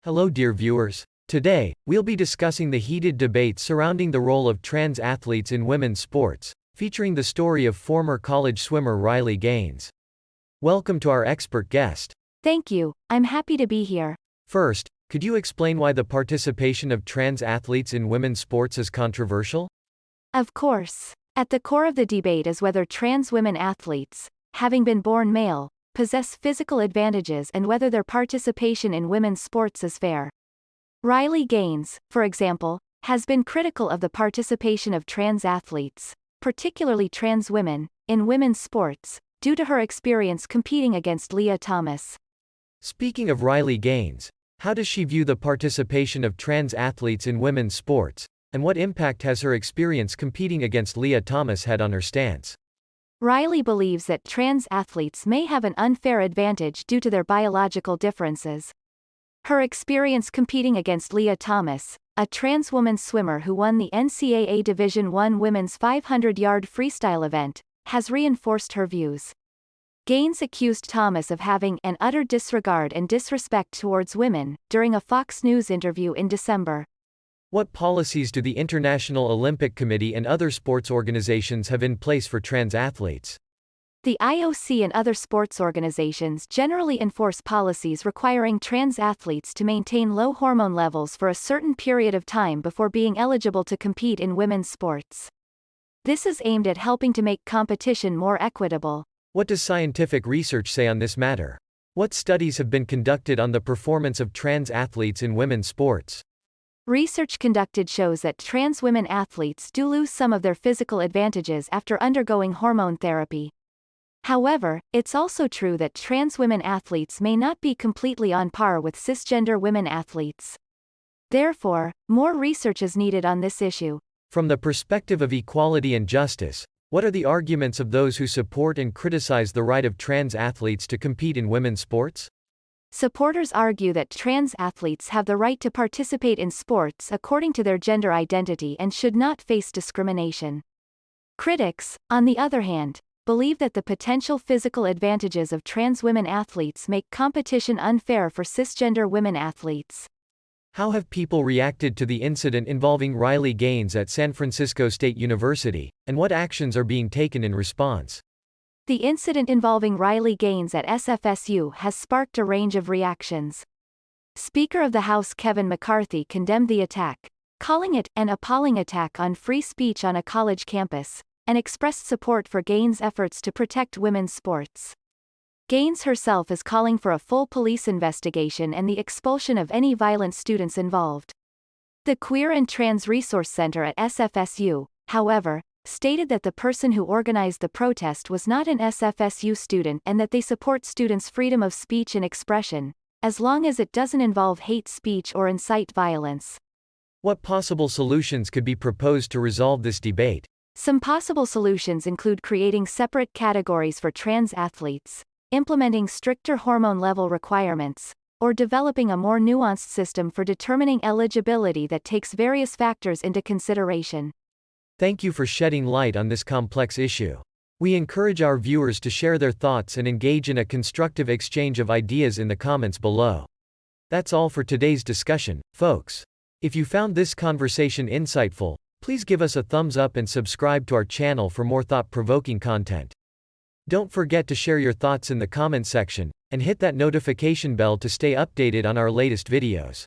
Hello, dear viewers. Today, we'll be discussing the heated debate surrounding the role of trans athletes in women's sports, featuring the story of former college swimmer Riley Gaines. Welcome to our expert guest. Thank you, I'm happy to be here. First, could you explain why the participation of trans athletes in women's sports is controversial? Of course. At the core of the debate is whether trans women athletes, having been born male, possess physical advantages and whether their participation in women's sports is fair. Riley Gaines, for example, has been critical of the participation of trans athletes, particularly trans women, in women's sports, due to her experience competing against Leah Thomas. Speaking of Riley Gaines, how does she view the participation of trans athletes in women's sports, and what impact has her experience competing against Leah Thomas had on her stance? Riley believes that trans athletes may have an unfair advantage due to their biological differences. Her experience competing against Leah Thomas, a trans woman swimmer who won the NCAA Division I women's 500-yard freestyle event, has reinforced her views. Gaines accused Thomas of having an utter disregard and disrespect towards women during a Fox News interview in December. What policies do the International Olympic Committee and other sports organizations have in place for trans athletes? The IOC and other sports organizations generally enforce policies requiring trans athletes to maintain low hormone levels for a certain period of time before being eligible to compete in women's sports. This is aimed at helping to make competition more equitable. What does scientific research say on this matter? What studies have been conducted on the performance of trans athletes in women's sports? Research conducted shows that trans women athletes do lose some of their physical advantages after undergoing hormone therapy. However, it's also true that trans women athletes may not be completely on par with cisgender women athletes. Therefore, more research is needed on this issue. From the perspective of equality and justice, what are the arguments of those who support and criticize the right of trans athletes to compete in women's sports? Supporters argue that trans athletes have the right to participate in sports according to their gender identity and should not face discrimination. Critics, on the other hand, believe that the potential physical advantages of trans women athletes make competition unfair for cisgender women athletes. How have people reacted to the incident involving Riley Gaines at San Francisco State University, and what actions are being taken in response? The incident involving Riley Gaines at SFSU has sparked a range of reactions. Speaker of the House Kevin McCarthy condemned the attack, calling it an appalling attack on free speech on a college campus, and expressed support for Gaines' efforts to protect women's sports. Gaines herself is calling for a full police investigation and the expulsion of any violent students involved. The Queer and Trans Resource Center at SFSU, however, stated that the person who organized the protest was not an SFSU student and that they support students' freedom of speech and expression, as long as it doesn't involve hate speech or incite violence. What possible solutions could be proposed to resolve this debate? Some possible solutions include creating separate categories for trans athletes, implementing stricter hormone level requirements, or developing a more nuanced system for determining eligibility that takes various factors into consideration. Thank you for shedding light on this complex issue. We encourage our viewers to share their thoughts and engage in a constructive exchange of ideas in the comments below. That's all for today's discussion, folks. If you found this conversation insightful, please give us a thumbs up and subscribe to our channel for more thought-provoking content. Don't forget to share your thoughts in the comments section, and hit that notification bell to stay updated on our latest videos.